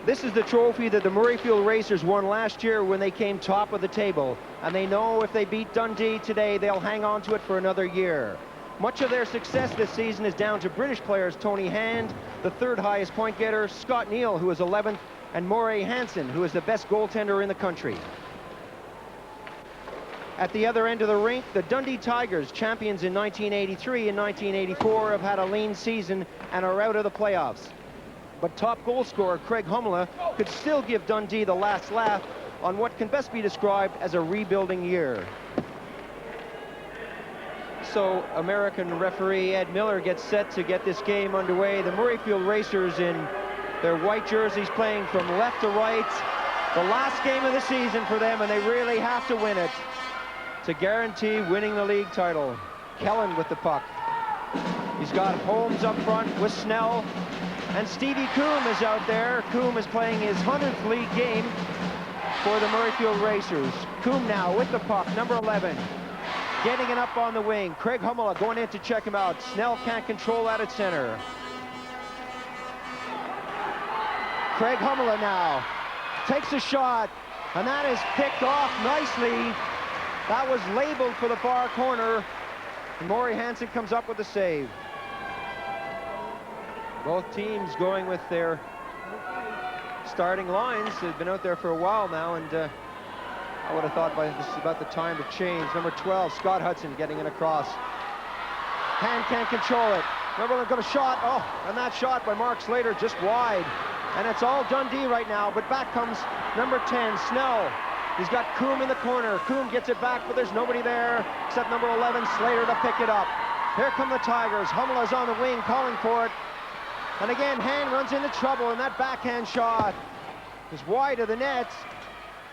This is the trophy that the Murrayfield Racers won last year when they came top of the table. And they know if they beat Dundee today, they'll hang on to it for another year. Much of their success this season is down to British players Tony Hand, the third highest point getter, Scott Neal, who is 11th, and Moray Hansen, who is the best goaltender in the country. At the other end of the rink, the Dundee Tigers, champions in 1983 and 1984, have had a lean season and are out of the playoffs. But top goal scorer Craig Humla could still give Dundee the last laugh on what can best be described as a rebuilding year. So American referee Ed Miller gets set to get this game underway. The Murrayfield Racers in their white jerseys playing from left to right. The last game of the season for them, and they really have to win it to guarantee winning the league title. Kellen with the puck. He's got Holmes up front with Snell, and Stevie Coombe is out there. Coombe is playing his 100th league game for the Murrayfield Racers. Coombe now with the puck, number 11. Getting it up on the wing. Craig Humla going in to check him out. Snell can't control that at center. Craig Humla now takes a shot, and that is picked off nicely. That was labeled for the far corner, and Moray Hansen comes up with the save. Both teams going with their starting lines. They've been out there for a while now, and I would have thought this is about the time to change. Number 12, Scott Hudson, getting it across. Hand can't control it. Remember, they've got a shot. Oh, and that shot by Mark Slater just wide. And it's all Dundee right now, but back comes number 10, Snell. He's got Coombe in the corner. Coombe gets it back, but there's nobody there except number 11, Slater, to pick it up. Here come the Tigers. Humla's on the wing, calling for it. And again, Hand runs into trouble, and that backhand shot is wide of the net.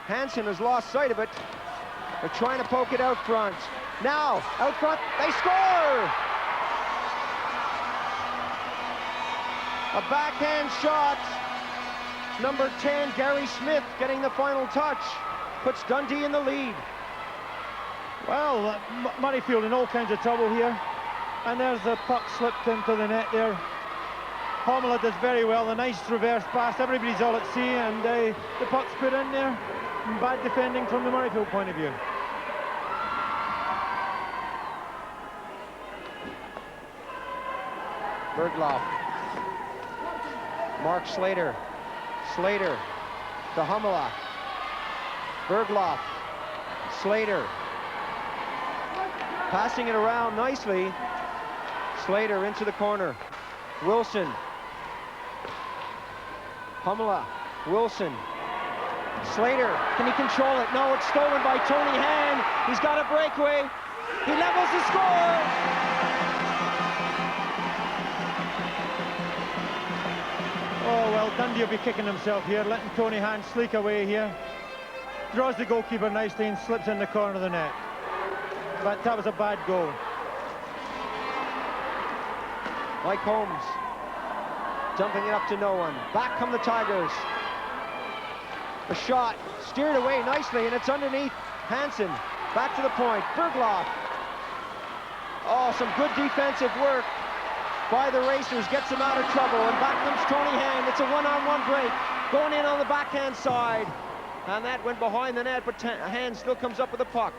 Hansen has lost sight of it. They're trying to poke it out front. Now, out front, they score! A backhand shot. Number 10, Gary Smith, getting the final touch. Puts Dundee in the lead. Well, Murrayfield in all kinds of trouble here. And there's the puck slipped into the net there. Humla does very well. A nice reverse pass. Everybody's all at sea, and the puck's put in there. Bad defending from the Murrayfield point of view. Bergloff. Mark Slater. Slater to Humla. Bergloff. Slater. Passing it around nicely. Slater into the corner. Wilson. Humla. Wilson. Slater, can he control it? No, it's stolen by Tony Hand. He's got a breakaway. He levels the score. Oh, well, Dundee will be kicking himself here, letting Tony Hand sleek away here. Draws the goalkeeper nicely and slips in the corner of the net. But that was a bad goal. Mike Holmes dumping it up to no one. Back come the Tigers. A shot steered away nicely, and it's underneath Hansen. Back to the point. Bergloff. Oh, some good defensive work by the Racers. Gets them out of trouble, and back comes Tony Hand. It's a one-on-one break. Going in on the backhand side. And that went behind the net, but Hand still comes up with the puck.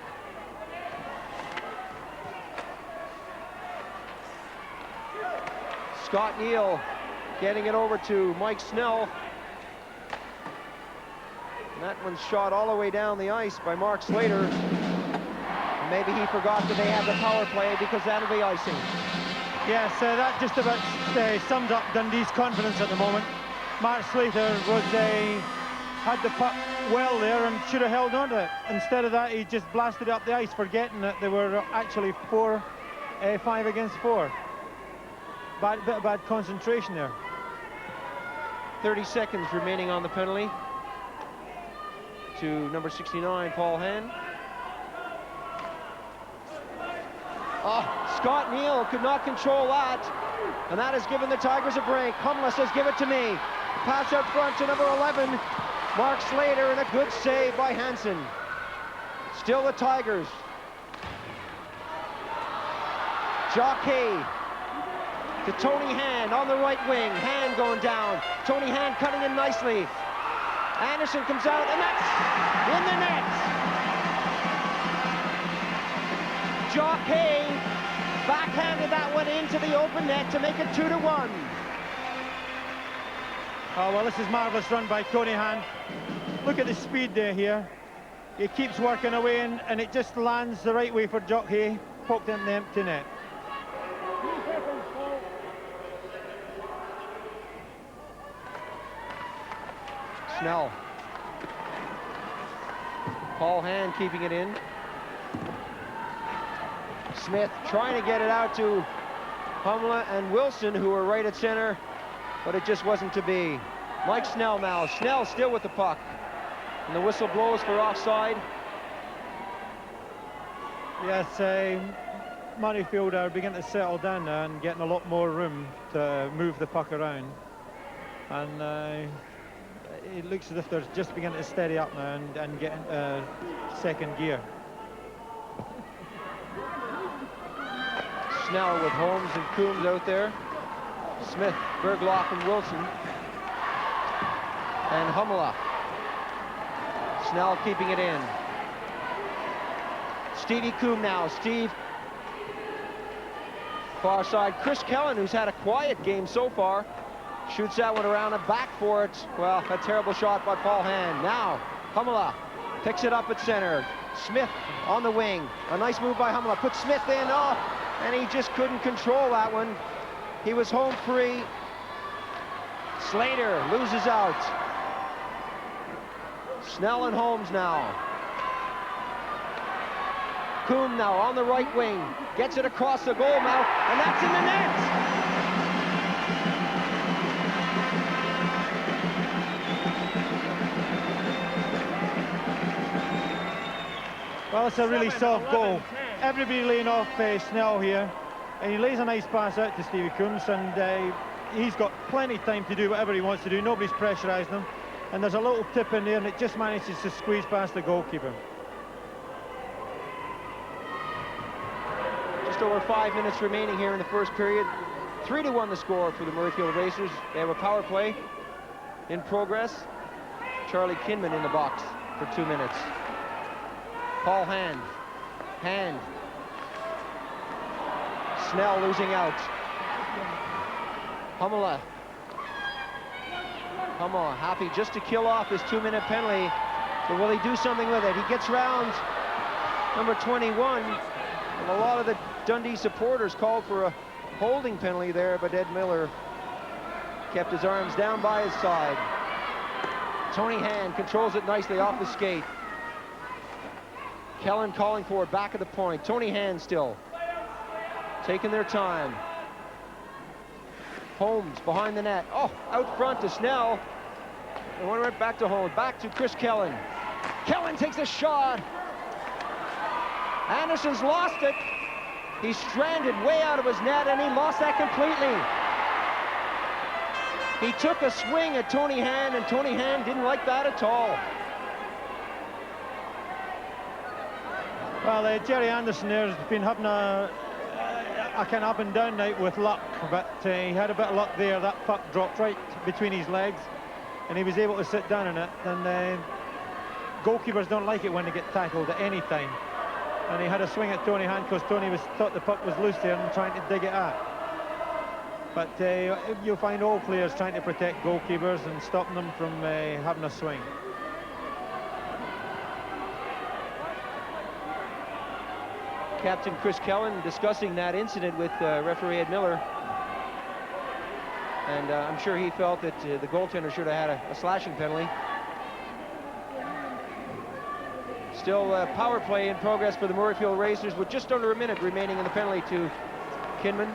Scott Neal getting it over to Mike Snell. And that one's shot all the way down the ice by Mark Slater. Maybe he forgot that they had the power play because that'll be icing. Yes, that just about sums up Dundee's confidence at the moment. Mark Slater had the puck well there and should have held on to it. Instead of that, he just blasted up the ice, forgetting that they were actually 5 against 4. Bit of bad concentration there. 30 seconds remaining on the penalty to number 69, Paul Hand. Oh, Scott Neal could not control that, and that has given the Tigers a break. Humla says, give it to me. Pass out front to number 11, Mark Slater, and a good save by Hansen. Still the Tigers. Jockey to Tony Hand on the right wing. Hand going down. Tony Hand cutting in nicely. Anderson comes out, and that's in the net. Jock Hay backhanded that one into the open net to make it 2-1. Oh, well, this is marvellous run by Tony Hand. Look at the speed there here. He keeps working away, and it just lands the right way for Jock Hay. Poked in the empty net. Snell. Paul Hand keeping it in. Smith trying to get it out to Humla and Wilson, who are right at center, but it just wasn't to be. Mike Snell now. Snell still with the puck. And the whistle blows for offside. Yes, Murrayfield are beginning to settle down now and getting a lot more room to move the puck around. And it looks as if they're just beginning to steady up now and get into second gear. Snell with Holmes and Coombs out there. Smith, Bergloff, and Wilson. And Humla. Snell keeping it in. Stevie Coombs now. Steve. Far side. Chris Kellen, who's had a quiet game so far, shoots that one around and back for it. Well, a terrible shot by Paul Hand. Now, Humla picks it up at center. Smith on the wing. A nice move by Humla. Puts Smith in. Oh, and he just couldn't control that one. He was home free. Slater loses out. Snell and Holmes now. Coombe now on the right wing. Gets it across the goal mouth, and that's in the net. Well, it's a really soft goal. Everybody laying off Snell here, and he lays a nice pass out to Stevie Coombs, and he's got plenty of time to do whatever he wants to do. Nobody's pressurising him, and there's a little tip in there, and it just manages to squeeze past the goalkeeper. Just over 5 minutes remaining here in the first period. 3-1 the score for the Murrayfield Racers. They have a power play in progress. Charlie Kinman in the box for 2 minutes. Paul Hand. Hand. Snell losing out. Humla. Humla happy just to kill off his 2-minute penalty. But will he do something with it? He gets round number 21. And a lot of the Dundee supporters called for a holding penalty there, but Ed Miller kept his arms down by his side. Tony Hand controls it nicely off the skate. Kellen calling for it back at the point. Tony Hand still taking their time. Holmes behind the net. Oh, out front to Snell. And one right back to Holmes. Back to Chris Kellen. Kellen takes a shot. Anderson's lost it. He's stranded way out of his net, and he lost that completely. He took a swing at Tony Hand, and Tony Hand didn't like that at all. Well, Jerry Anderson there has been having a kind of up and down night with luck, but he had a bit of luck there. That puck dropped right between his legs, and he was able to sit down in it. And goalkeepers don't like it when they get tackled at any time. And he had a swing at Tony Hand because Tony thought the puck was loose there and trying to dig it out. But you'll find all players trying to protect goalkeepers and stopping them from having a swing. Captain Chris Kellen discussing that incident with referee Ed Miller. And I'm sure he felt that the goaltender should have had a slashing penalty. Still power play in progress for the Murrayfield Racers with just under a minute remaining in the penalty to Kinman.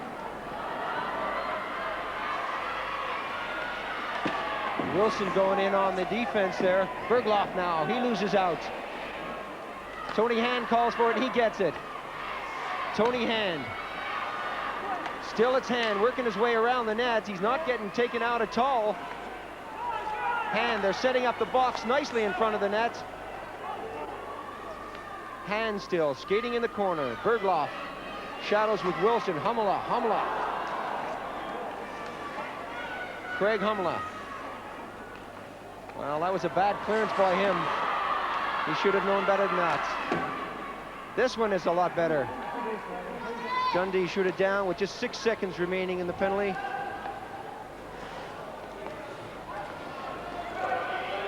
Wilson going in on the defense there. Bergloff now, he loses out. Tony Hand calls for it, and he gets it. Tony Hand. Still it's Hand, working his way around the nets. He's not getting taken out at all. Hand, they're setting up the box nicely in front of the net. Hand still, skating in the corner. Bergloff shadows with Wilson. Humla. Craig Humla. Well, that was a bad clearance by him. He should have known better than that. This one is a lot better. Dundee shoot it down with just 6 seconds remaining in the penalty.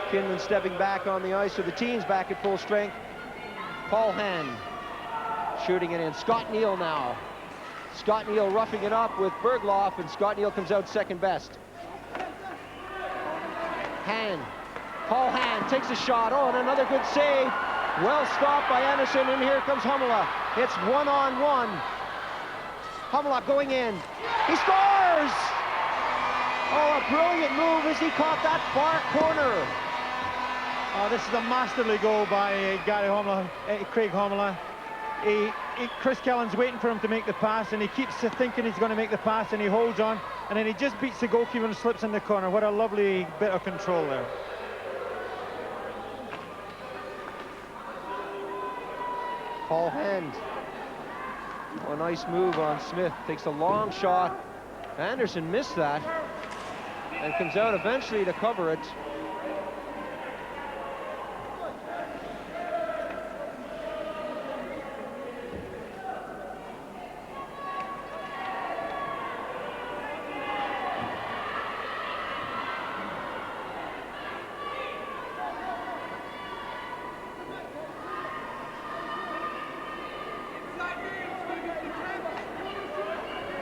Kinlan stepping back on the ice, so the team's back at full strength. Paul Hand shooting it in. Scott Neal now. Scott Neal roughing it up with Bergloff, and Scott Neal comes out second best. Hand. Paul Hand takes a shot. Oh, and another good save. Well stopped by Anderson, and here comes Humla. It's one-on-one. Humla going in. He scores! Oh, a brilliant move as he caught that far corner. Oh, this is a masterly goal by Craig Humla. Chris Kellen's waiting for him to make the pass, and he keeps thinking he's going to make the pass, and he holds on, and then he just beats the goalkeeper and slips in the corner. What a lovely bit of control there. Paul Hand. Oh, a nice move on Smith. Takes a long shot. Anderson missed that and comes out eventually to cover it.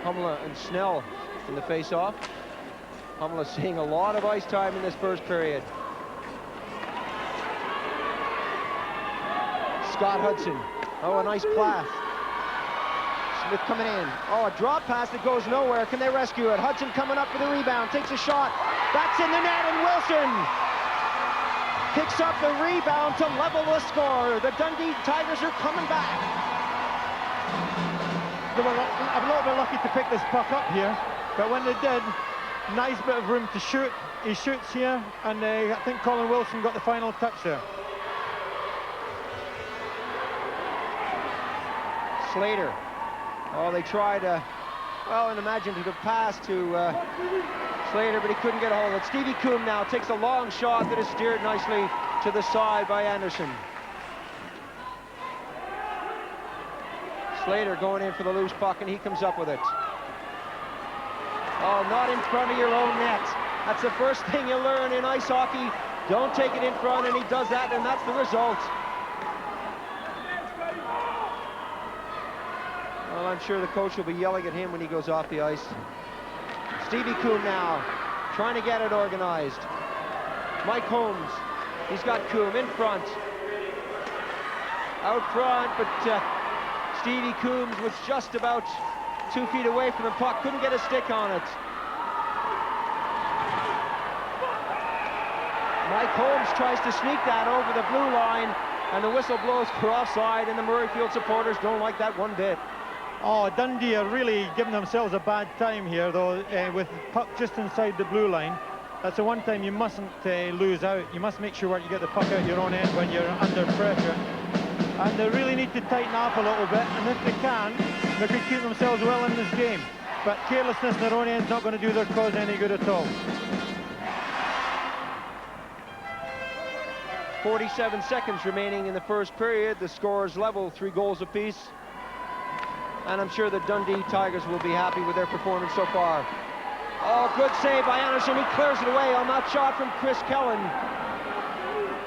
Humla and Snell in the face-off. Humla seeing a lot of ice time in this first period. Scott Hudson. Oh, a nice pass. Smith coming in. Oh, a drop pass that goes nowhere. Can they rescue it? Hudson coming up for the rebound. Takes a shot. That's in the net, and Wilson picks up the rebound to level the score. The Dundee Tigers are coming back. They were a little bit lucky to pick this puck up here, but when they did, nice bit of room to shoot. He shoots here, and I think Colin Wilson got the final touch there. Slater. Oh, they tried an imaginative pass to Slater, but he couldn't get a hold of it. Stevie Coombe now takes a long shot that is steered nicely to the side by Anderson. Slater going in for the loose puck, and he comes up with it. Oh, not in front of your own net. That's the first thing you learn in ice hockey. Don't take it in front, and he does that, and that's the result. Well, I'm sure the coach will be yelling at him when he goes off the ice. Stevie Coombe now, trying to get it organized. Mike Holmes, he's got Coombe in front. Out front, but Stevie Coombs was just about 2 feet away from the puck, couldn't get a stick on it. Mike Holmes tries to sneak that over the blue line, and the whistle blows for offside, and the Murrayfield supporters don't like that one bit. Oh, Dundee are really giving themselves a bad time here, though, with the puck just inside the blue line. That's the one time you mustn't lose out. You must make sure you get the puck out your own end when you're under pressure. And they really need to tighten up a little bit, and if they can, they could keep themselves well in this game. But carelessness in their own end is not going to do their cause any good at all. 47 seconds remaining in the first period. The score is level, 3 goals apiece. And I'm sure the Dundee Tigers will be happy with their performance so far. Oh, good save by Anderson. He clears it away on that shot from Chris Kellen.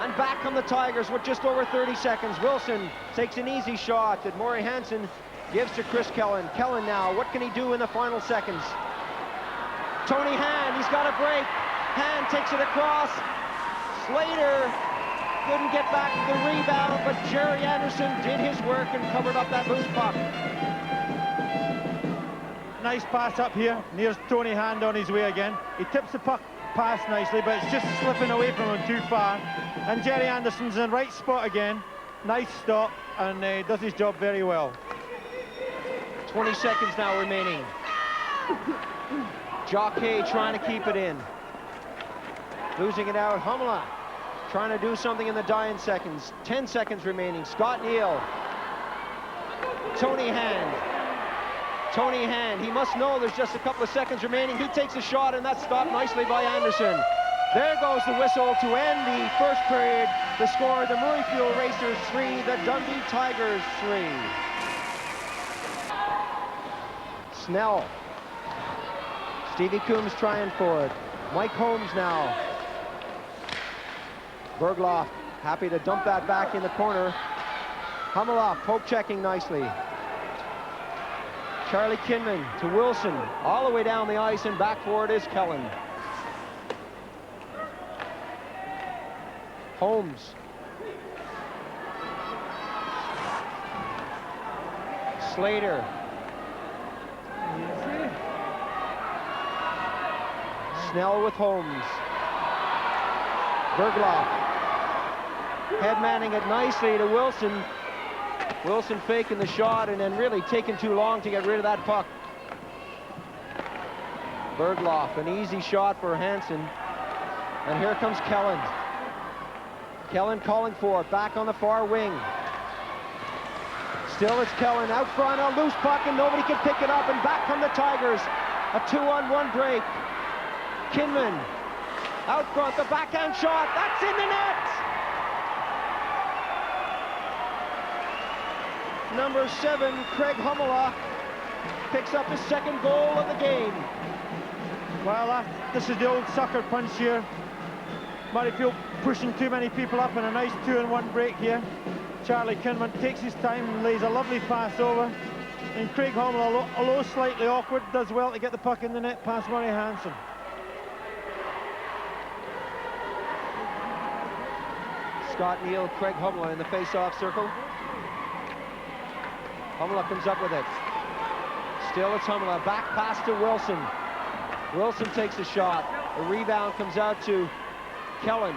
And back come the Tigers with just over 30 seconds. Wilson takes an easy shot that Maury Hansen gives to Chris Kellen. Kellen now, what can he do in the final seconds? Tony Hand, he's got a break. Hand takes it across. Slater couldn't get back the rebound, but Jerry Anderson did his work and covered up that loose puck. Nice pass up here. Here's Tony Hand on his way again. He tips the puck past nicely, but it's just slipping away from him too far. And Jerry Anderson's in the right spot again. Nice stop, and does his job very well. 20 seconds now remaining. Jockey trying to keep it in. Losing it out, Humla trying to do something in the dying seconds. 10 seconds remaining. Scott Neal. Tony Hand. Tony Hand, he must know there's just a couple of seconds remaining. He takes a shot, and that's stopped nicely by Anderson. There goes the whistle to end the first period. The score, the Murrayfield Racers 3, the Dundee Tigers 3. Snell. Stevie Coombs trying for it. Mike Holmes now. Bergloff happy to dump that back in the corner. Hummela poke checking nicely. Charlie Kinman to Wilson, all the way down the ice, and back for it is Kellen. Holmes. Slater. Snell with Holmes. Bergloff. Headmanning it nicely to Wilson. Wilson faking the shot and then really taking too long to get rid of that puck. Bergloff, an easy shot for Hansen. And here comes Kellen. Kellen calling for it, back on the far wing. Still it's Kellen out front, a loose puck, and nobody can pick it up, and back come the Tigers. A 2-on-1 break. Kinman out front, the backhand shot, that's in the net! Number 7, Craig Hummela, picks up his second goal of the game. Well, this is the old sucker punch here. Murrayfield pushing too many people up, and a nice 2-on-1 break here. Charlie Kinman takes his time, lays a lovely pass over, and Craig Hummela, although slightly awkward, does well to get the puck in the net past Murray Hansen. Scott Neal, Craig Hummela in the face-off circle. Hummela comes up with it. Still it's Hummela, back pass to Wilson. Wilson takes a shot. The rebound comes out to Kellen.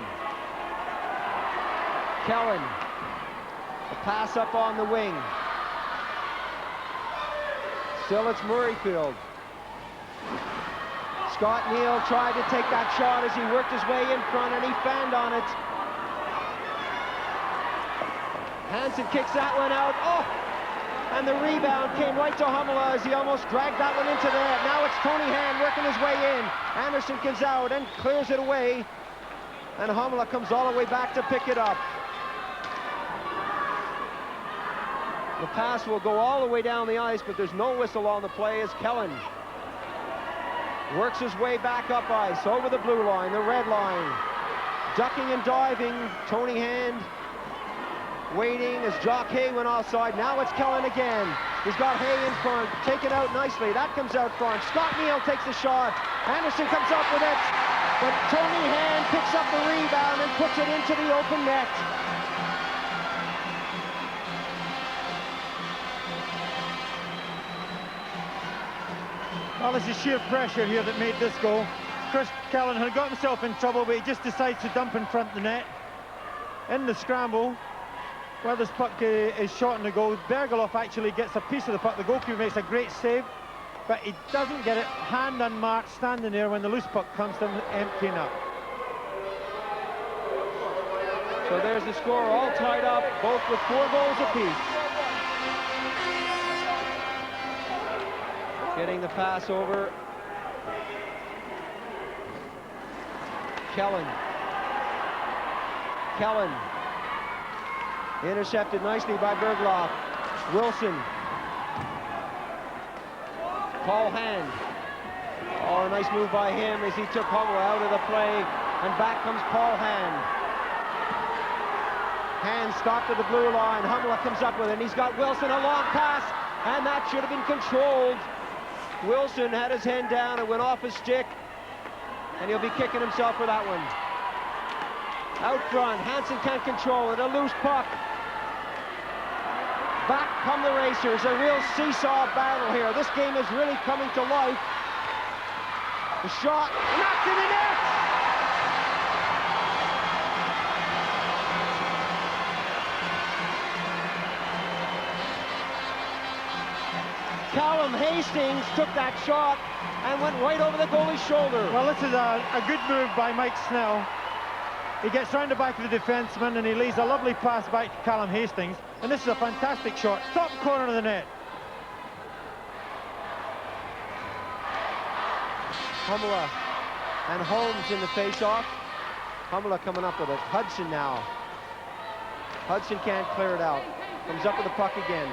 Kellen. A pass up on the wing. Still it's Murrayfield. Scott Neal tried to take that shot as he worked his way in front, and he fanned on it. Hansen kicks that one out. Oh! And the rebound came right to Hummela as he almost dragged that one into the net. Now it's Tony Hand working his way in. Anderson comes out and clears it away. And Hummela comes all the way back to pick it up. The pass will go all the way down the ice, but there's no whistle on the play as Kellen works his way back up ice, over the blue line, the red line. Ducking and diving, Tony Hand waiting as Jock Hay went offside. Now it's Kellen again. He's got Hay in front, taken out nicely. That comes out front. Scott Neal takes the shot. Anderson comes up with it, but Tony Hand picks up the rebound and puts it into the open net. Well, this is sheer pressure here that made this goal. Chris Kellen had got himself in trouble, but he just decides to dump in front of the net. In the scramble, where this puck is shot in the goal, Bergloff actually gets a piece of the puck. The goalkeeper makes a great save, but he doesn't get it hand unmarked, standing there when the loose puck comes to him, emptying up. So there's the score, all tied up, both with 4 goals apiece. Getting the pass over. Kellen. Kellen. Intercepted nicely by Bergloff. Wilson. Paul Hand. Oh, a nice move by him as he took Hummela out of the play. And back comes Paul Hand. Hand stopped at the blue line. Hummela comes up with it. And he's got Wilson, a long pass. And that should have been controlled. Wilson had his hand down and went off his stick. And he'll be kicking himself for that one. Out front, Hansen can't control it. A loose puck. Back come the Racers, a real seesaw battle here. This game is really coming to life. The shot, knocked in the net! Callum Hastings took that shot and went right over the goalie's shoulder. Well, this is a good move by Mike Snell. He gets round the back of the defenseman and he lays a lovely pass back to Callum Hastings. And this is a fantastic shot, top corner of the net. Humala and Holmes in the face-off. Humala coming up with it. Hudson now. Hudson can't clear it out. Comes up with the puck again.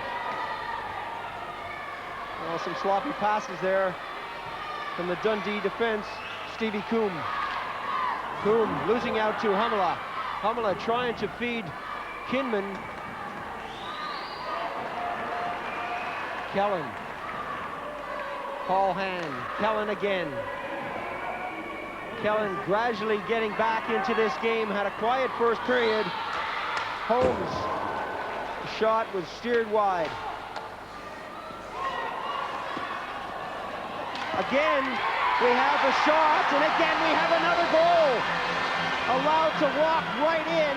Well, some sloppy passes there from the Dundee defense. Stevie Coombe. Coombe losing out to Humala. Humala trying to feed Kinman. Kellen. Paul Hand. Kellen again. Kellen gradually getting back into this game. Had a quiet first period. Holmes. The shot was steered wide. Again, we have a shot, and again we have another goal. Allowed to walk right in.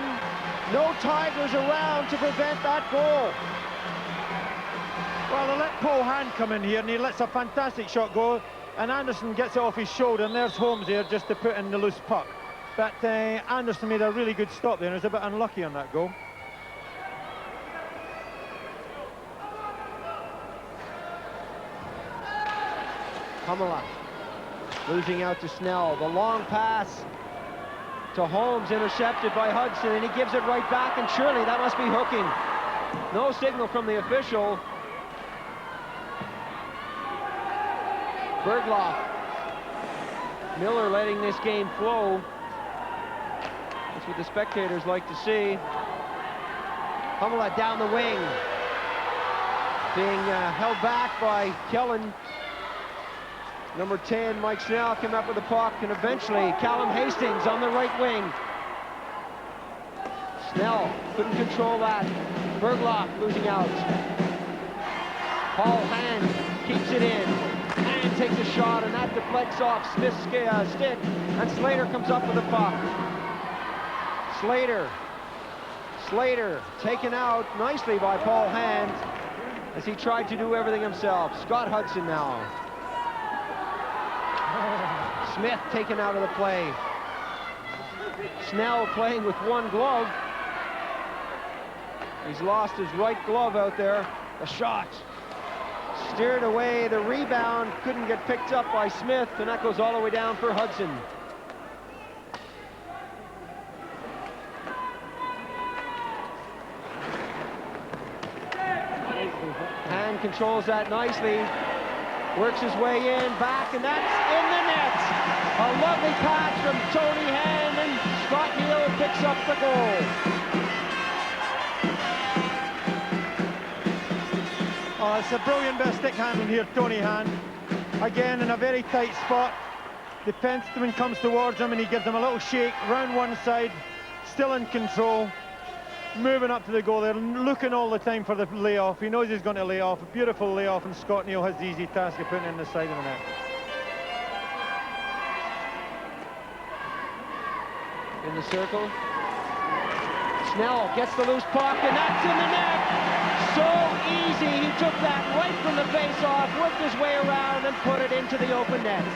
No Tigers around to prevent that goal. Well, they let Paul Hand come in here, and he lets a fantastic shot go, and Anderson gets it off his shoulder, and there's Holmes here just to put in the loose puck. But Anderson made a really good stop there, and was a bit unlucky on that goal. Humala losing out to Snell. The long pass to Holmes, intercepted by Hudson, and he gives it right back, and surely that must be hooking. No signal from the official. Bergloff. Miller letting this game flow. That's what the spectators like to see. Humala down the wing. Being held back by Kellen. Number 10, Mike Snell, came up with the puck, and eventually Callum Hastings on the right wing. Snell couldn't control that. Bergloff losing out. Paul Hand keeps it in. Hand takes a shot, and that deflects off Smith's stick, and Slater comes up with the puck. Slater taken out nicely by Paul Hand as he tried to do everything himself. Scott Hudson now. Smith taken out of the play. Snell playing with one glove. He's lost his right glove out there. The shot steered away. The rebound couldn't get picked up by Smith, and that goes all the way down for Hudson. Hand controls that nicely. Works his way in, back, and that's in the net. A lovely pass from Tony Hand, and Scott Neal picks up the goal. Oh, it's a brilliant bit of stick handling here, Tony Hand. Again, in a very tight spot. The defenseman comes towards him, and he gives him a little shake round one side, still in control. Moving up to the goal there, looking all the time for the layoff. He knows he's going to lay off. A beautiful layoff, and Scott Neal has the easy task of putting it in the side of the net. In the circle. Snell gets the loose puck, and that's in the net. So easy. He took that right from the face-off, worked his way around, and put it into the open net.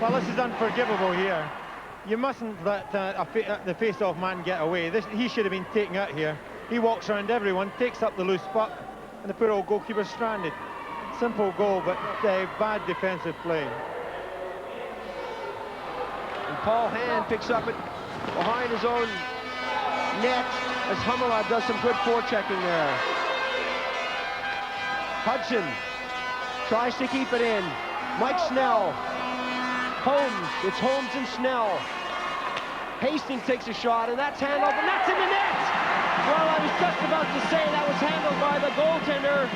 Well, this is unforgivable here. You mustn't let the face-off man get away. He should have been taken out here. He walks around everyone, takes up the loose puck, and the poor old goalkeeper stranded. Simple goal, but bad defensive play. And Paul Hand picks up it behind his own net as Humala does some good forechecking there. Hudson tries to keep it in. Mike Snell. Holmes, it's Holmes and Snell. Hastings takes a shot, and that's handled, and that's in the net! Well, I was just about to say that was handled by the goaltender,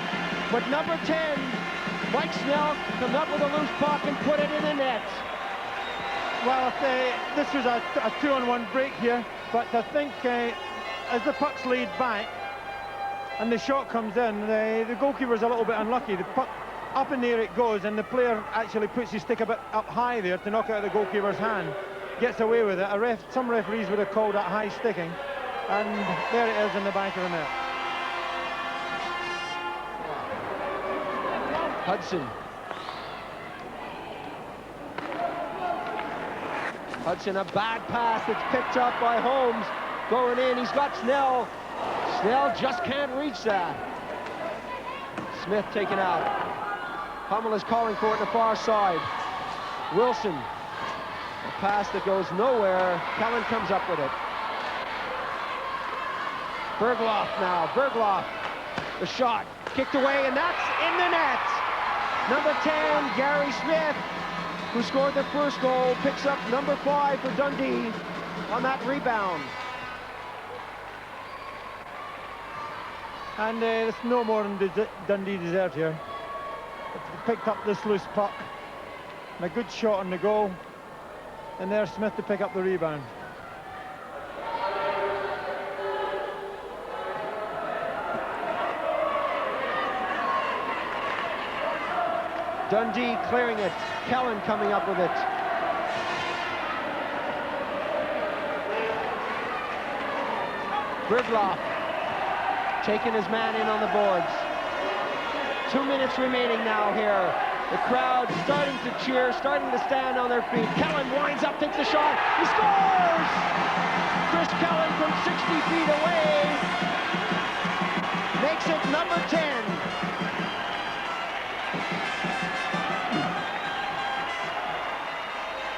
but number 10, Mike Snell, comes up with a loose puck and put it in the net. Well, this was a 2-on-1 break here, but I think as the puck's laid back and the shot comes in, the goalkeeper's a little bit unlucky. The puck, up in the air it goes, and the player actually puts his stick a bit up high there to knock out the goalkeeper's hand. Gets away with it. Some referees would have called that high sticking, and there it is in the back of the net. Hudson. Hudson, a bad pass that's picked up by Holmes. Going in, he's got Snell. Snell just can't reach that. Smith taken out. Hummel is calling for it on the far side. Wilson, a pass that goes nowhere. Kellen comes up with it. Bergloff now, Bergloff, the shot, kicked away, and that's in the net. Number 10, Gary Smith, who scored the first goal, picks up number 5 for Dundee on that rebound. And it's no more than Dundee deserved here. They picked up this loose puck, and a good shot on the goal, and there's Smith to pick up the rebound. Dundee clearing it. Kellen coming up with it. Bergloff taking his man in on the boards. 2 minutes remaining now here. The crowd starting to cheer, starting to stand on their feet. Kellen winds up, takes the shot. He scores! Chris Kellen from 60 feet away makes it number 10.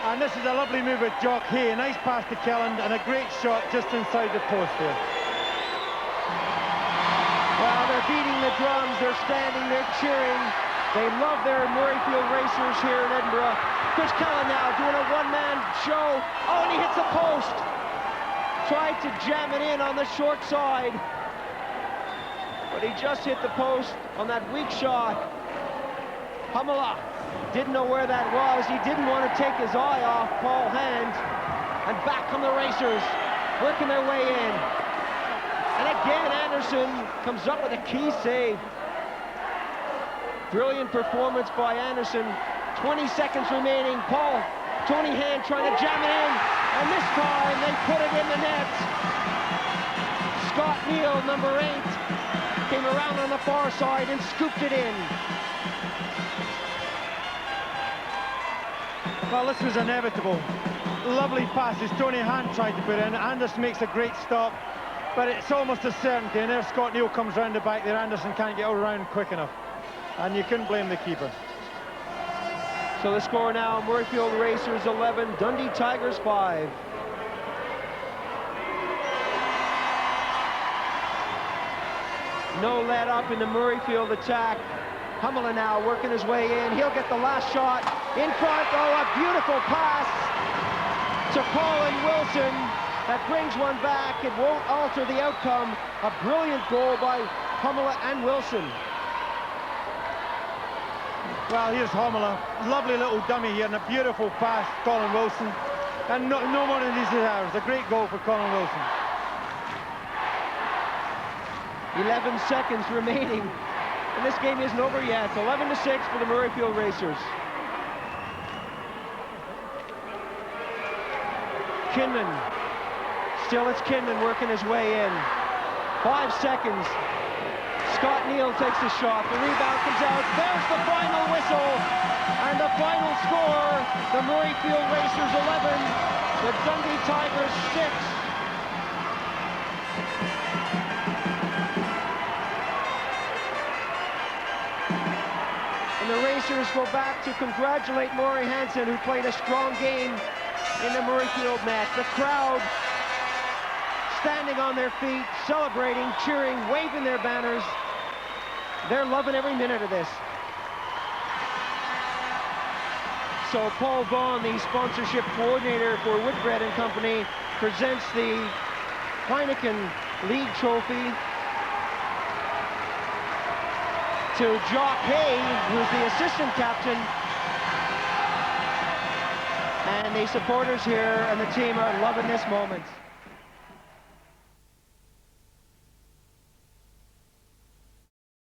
And this is a lovely move with Jock Hay. A nice pass to Kellen and a great shot just inside the post there. Well, they're beating the drums, they're standing, they're cheering. They love their Murrayfield racers here in Edinburgh. Chris Kellen now doing a one-man show. Oh, and he hits the post. Tried to jam it in on the short side, but he just hit the post on that weak shot. Hummel didn't know where that was. He didn't want to take his eye off Paul Hand. And back come the racers, working their way in. And again, Anderson comes up with a key save. Brilliant performance by Anderson. 20 seconds remaining. Tony Hand trying to jam it in. And this time, they put it in the net. Scott Neal, number 8, came around on the far side and scooped it in. Well, this was inevitable. Lovely passes Tony Hand tried to put in. Anderson makes a great stop, but it's almost a certainty. And there Scott Neal comes round the back there. Anderson can't get around quick enough. And you couldn't blame the keeper. So the score now, Murrayfield Racers 11, Dundee Tigers 5. No let up in the Murrayfield attack. Hummel now working his way in. He'll get the last shot in front. Oh, a beautiful pass to Colin Wilson. That brings one back. It won't alter the outcome. A brilliant goal by Hummel and Wilson. Well, here's Hummel. Lovely little dummy here and a beautiful pass, Colin Wilson. And no more than these hours. A great goal for Colin Wilson. 11 seconds remaining. And this game isn't over yet. It's 11-6 for the Murrayfield Racers. Kinman. Still it's Kinman working his way in. 5 seconds. Scott Neal takes the shot. The rebound comes out. There's the final whistle. And the final score, the Murrayfield Racers 11, the Dundee Tigers 6. The Racers go back to congratulate Maury Hansen, who played a strong game in the Murrayfield match. The crowd standing on their feet, celebrating, cheering, waving their banners. They're loving every minute of this. So Paul Vaughan, the sponsorship coordinator for Whitbread and Company, presents the Heineken League Trophy to Jock Hay, who's the assistant captain. And the supporters here and the team are loving this moment.